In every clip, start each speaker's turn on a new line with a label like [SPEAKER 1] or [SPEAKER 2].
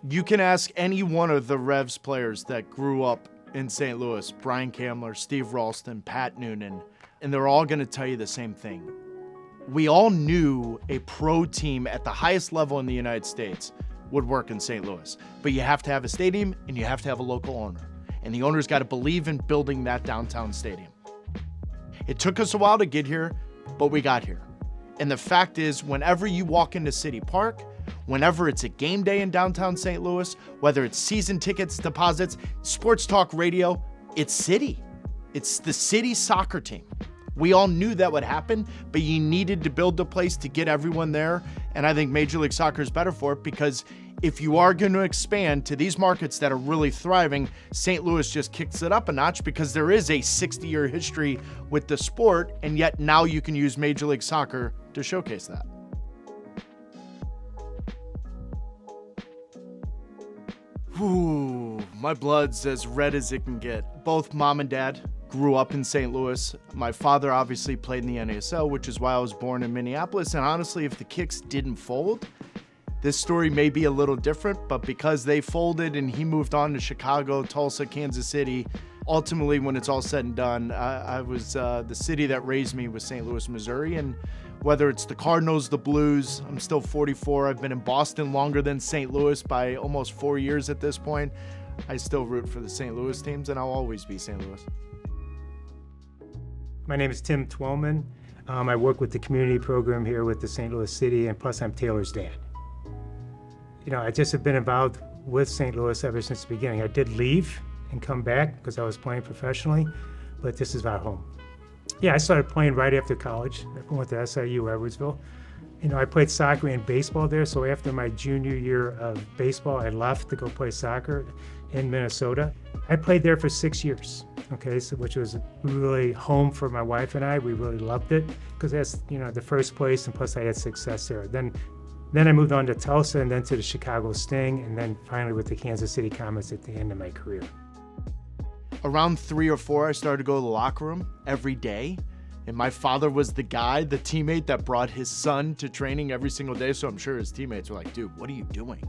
[SPEAKER 1] You can ask any one of the Revs players that grew up in St. Louis, Brian Kamler, Steve Ralston, Pat Noonan, and they're all going to tell you the same thing. We all knew a pro team at the highest level in the United States would work in St. Louis, but you have to have a stadium and you have to have a local owner, and the owner's got to believe in building that downtown stadium. It took us a while to get here, but we got here. And the fact is, whenever you walk into City Park, whenever it's a game day in downtown St. Louis, whether it's season tickets, deposits, sports talk radio, it's City. It's the City soccer team. We all knew that would happen, but you needed to build the place to get everyone there. And I think Major League Soccer is better for it, because if you are going to expand to these markets that are really thriving, St. Louis just kicks it up a notch, because there is a 60-year history with the sport, and yet now you can use Major League Soccer to showcase that. Ooh, my blood's as red as it can get. Both mom and dad grew up in St. Louis. My father obviously played in the NASL, which is why I was born in Minneapolis. And honestly, if the Kicks didn't fold, this story may be a little different, but because they folded and he moved on to Chicago, Tulsa, Kansas City, ultimately, when it's all said and done, I was the city that raised me was St. Louis, Missouri. And whether it's the Cardinals, the Blues, I'm still 44. I've been in Boston longer than St. Louis by almost 4 years at this point. I still root for the St. Louis teams, and I'll always be St. Louis.
[SPEAKER 2] My name is Tim Twellman. I work with the community program here with the St. Louis City, and plus I'm Taylor's dad. You know, I just have been involved with St. Louis ever since the beginning. I did leave and come back because I was playing professionally, but this is our home. Yeah, I started playing right after college. I went to SIU Edwardsville. You know, I played soccer and baseball there, so after my junior year of baseball, I left to go play soccer in Minnesota. I played there for 6 years, okay, so which was really home for my wife and I. We really loved it because that's, you know, the first place, and plus I had success there. Then I moved on to Tulsa, and then to the Chicago Sting, and then finally with the Kansas City Comets at the end of my career.
[SPEAKER 1] Around 3 or 4, I started to go to the locker room every day. And my father was the guy, the teammate that brought his son to training every single day. So I'm sure his teammates were like, dude, what are you doing?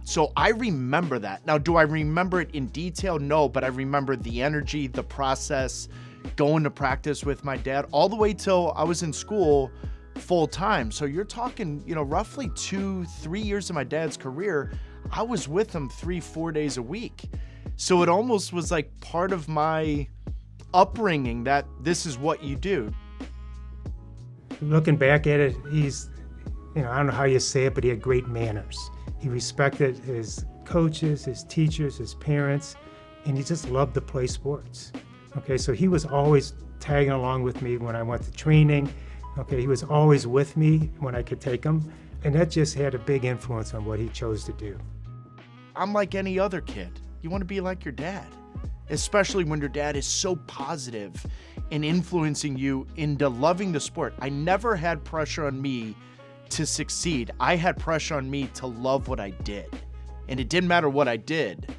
[SPEAKER 1] So I remember that. Now, do I remember it in detail? No, but I remember the energy, the process, going to practice with my dad all the way till I was in school full time. So you're talking, you know, roughly 2-3 years of my dad's career. I was with him 3-4 days a week. So it almost was like part of my upbringing that this is what you do.
[SPEAKER 2] Looking back at it, he's, you know, I don't know how you say it, but he had great manners. He respected his coaches, his teachers, his parents, and he just loved to play sports. Okay, so he was always tagging along with me when I went to training. Okay, he was always with me when I could take him, and that just had a big influence on what he chose to do.
[SPEAKER 1] I'm like any other kid. You want to be like your dad, especially when your dad is so positive and influencing you into loving the sport. I never had pressure on me to succeed. I had pressure on me to love what I did. And it didn't matter what I did.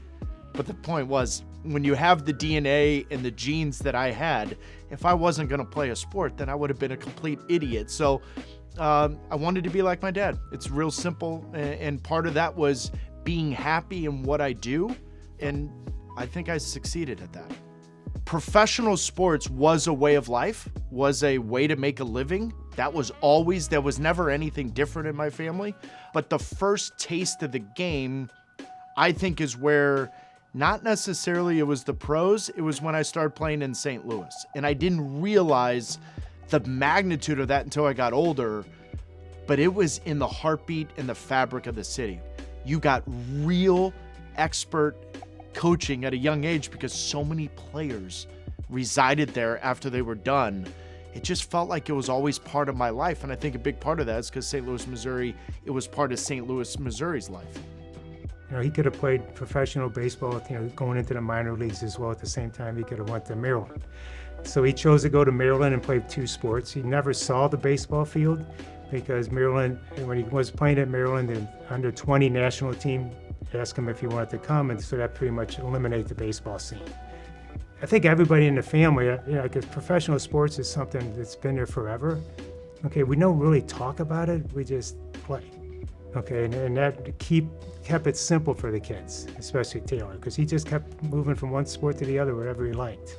[SPEAKER 1] But the point was, when you have the DNA and the genes that I had, if I wasn't going to play a sport, then I would have been a complete idiot. So I wanted to be like my dad. It's real simple. And part of that was being happy in what I do. And I think I succeeded at that. Professional sports was a way of life, was a way to make a living. There was never anything different in my family. But the first taste of the game, I think, is where not necessarily it was the pros, it was when I started playing in St. Louis. And I didn't realize the magnitude of that until I got older, but it was in the heartbeat and the fabric of the city. You got real expert coaching at a young age because so many players resided there after they were done. It just felt like it was always part of my life. And I think a big part of that is because St. Louis, Missouri, it was part of St. Louis, Missouri's life.
[SPEAKER 2] You know, he could have played professional baseball, you know, going into the minor leagues as well. At the same time, he could have went to Maryland. So he chose to go to Maryland and play 2 sports. He never saw the baseball field because Maryland, when he was playing at Maryland, the under 20 national team asked him if he wanted to come, and so that pretty much eliminated the baseball scene. I think everybody in the family, you know, because professional sports is something that's been there forever. Okay, we don't really talk about it, we just play. Okay, and that kept it simple for the kids, especially Taylor, because he just kept moving from one sport to the other, whatever he liked.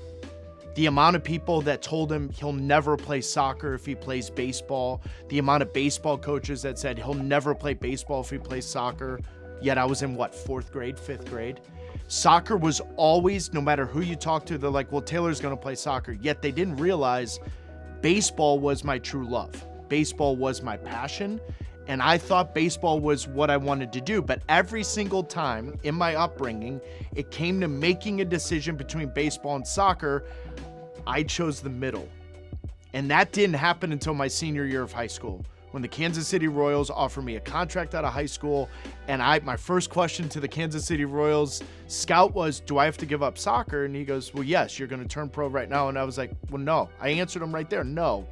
[SPEAKER 1] The amount of people that told him he'll never play soccer if he plays baseball, the amount of baseball coaches that said he'll never play baseball if he plays soccer, yet I was in fourth grade, fifth grade. Soccer was always, no matter who you talk to, they're like, well, Taylor's going to play soccer. Yet they didn't realize baseball was my true love. Baseball was my passion. And I thought baseball was what I wanted to do. But every single time in my upbringing, it came to making a decision between baseball and soccer, I chose the middle. And that didn't happen until my senior year of high school, when the Kansas City Royals offered me a contract out of high school. And my first question to the Kansas City Royals scout was, do I have to give up soccer? And he goes, well, yes, you're going to turn pro right now. And I was like, well, no. I answered him right there, no.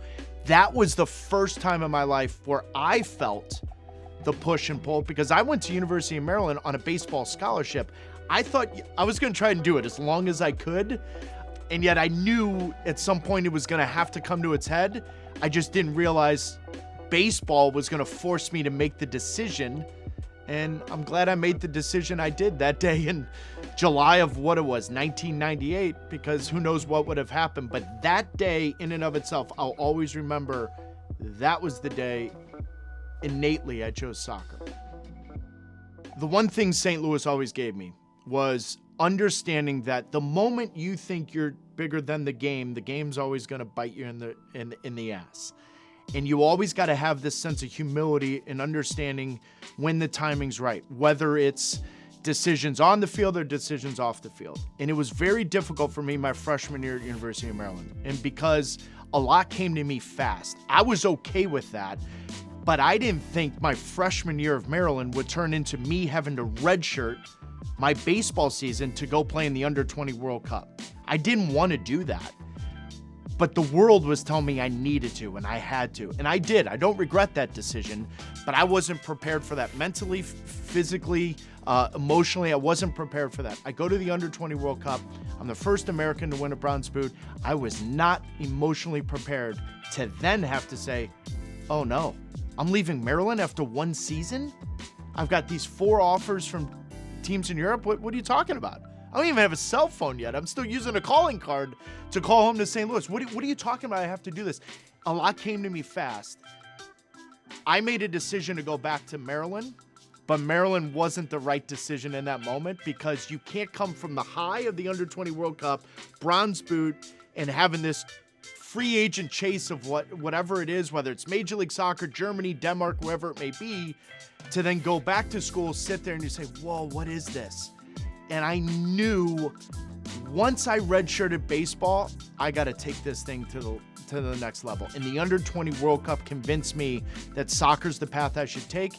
[SPEAKER 1] That was the first time in my life where I felt the push and pull, because I went to University of Maryland on a baseball scholarship. I thought I was going to try and do it as long as I could. And yet I knew at some point it was going to have to come to its head. I just didn't realize baseball was going to force me to make the decision. And I'm glad I made the decision I did that day in July of 1998, because who knows what would have happened. But that day in and of itself, I'll always remember that was the day innately I chose soccer. The one thing St. Louis always gave me was understanding that the moment you think you're bigger than the game's always going to bite you in the ass. And you always got to have this sense of humility and understanding when the timing's right, whether it's decisions on the field or decisions off the field. And it was very difficult for me my freshman year at University of Maryland. And because a lot came to me fast, I was okay with that. But I didn't think my freshman year of Maryland would turn into me having to redshirt my baseball season to go play in the Under-20 World Cup. I didn't want to do that. But the world was telling me I needed to, and I had to. And I did. I don't regret that decision, but I wasn't prepared for that mentally, physically, emotionally. I wasn't prepared for that. I go to the Under-20 World Cup. I'm the first American to win a bronze boot. I was not emotionally prepared to then have to say, oh no, I'm leaving Maryland after one season? I've got these 4 offers from teams in Europe. What are you talking about? I don't even have a cell phone yet. I'm still using a calling card to call home to St. Louis. What are you talking about? I have to do this. A lot came to me fast. I made a decision to go back to Maryland, but Maryland wasn't the right decision in that moment, because you can't come from the high of the Under-20 World Cup, bronze boot, and having this free agent chase of whatever it is, whether it's Major League Soccer, Germany, Denmark, wherever it may be, to then go back to school, sit there, and you say, whoa, what is this? And I knew once I redshirted baseball, I got to take this thing to the next level. And the Under-20 World Cup convinced me that soccer's the path I should take.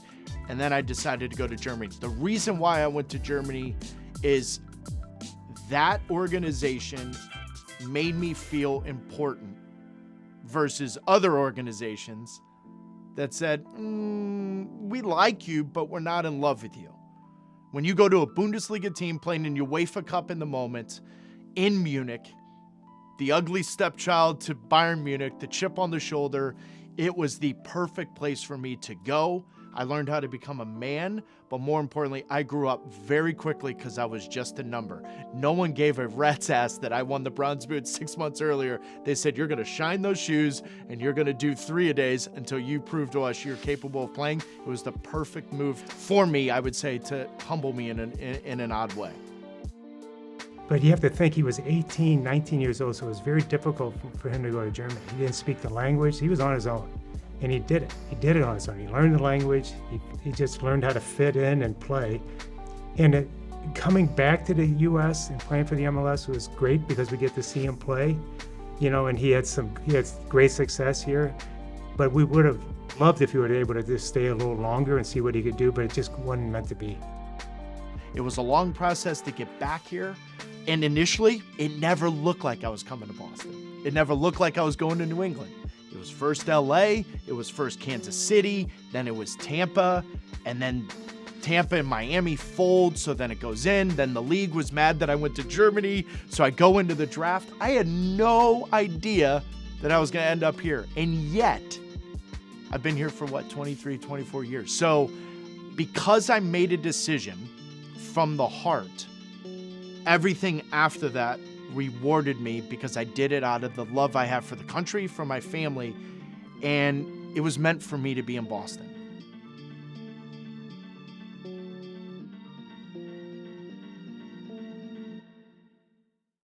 [SPEAKER 1] And then I decided to go to Germany. The reason why I went to Germany is that organization made me feel important versus other organizations that said, we like you, but we're not in love with you. When you go to a Bundesliga team playing in UEFA Cup in the moment, in Munich, the ugly stepchild to Bayern Munich, the chip on the shoulder, it was the perfect place for me to go. I learned how to become a man, but more importantly, I grew up very quickly because I was just a number. No one gave a rat's ass that I won the bronze boot 6 months earlier. They said, you're going to shine those shoes and you're going to do 3-a-days until you prove to us you're capable of playing. It was the perfect move for me, I would say, to humble me in an odd way.
[SPEAKER 2] But you have to think he was 18, 19 years old, so it was very difficult for him to go to Germany. He didn't speak the language. He was on his own. And he did it. He did it on his own. He learned the language. He just learned how to fit in and play. And coming back to the U.S. and playing for the MLS was great because we get to see him play. And he had great success here. But we would have loved if he were able to just stay a little longer and see what he could do, but it just wasn't meant to be.
[SPEAKER 1] It was a long process to get back here. And initially, it never looked like I was coming to Boston. It never looked like I was going to New England. It was first LA, it was first Kansas City, then it was Tampa, and then Tampa and Miami fold, so then it goes in. Then the league was mad that I went to Germany, so I go into the draft. I had no idea that I was going to end up here, and yet I've been here for 23, 24 years. So because I made a decision from the heart, everything after that rewarded me because I did it out of the love I have for the country, for my family, and it was meant for me to be in Boston.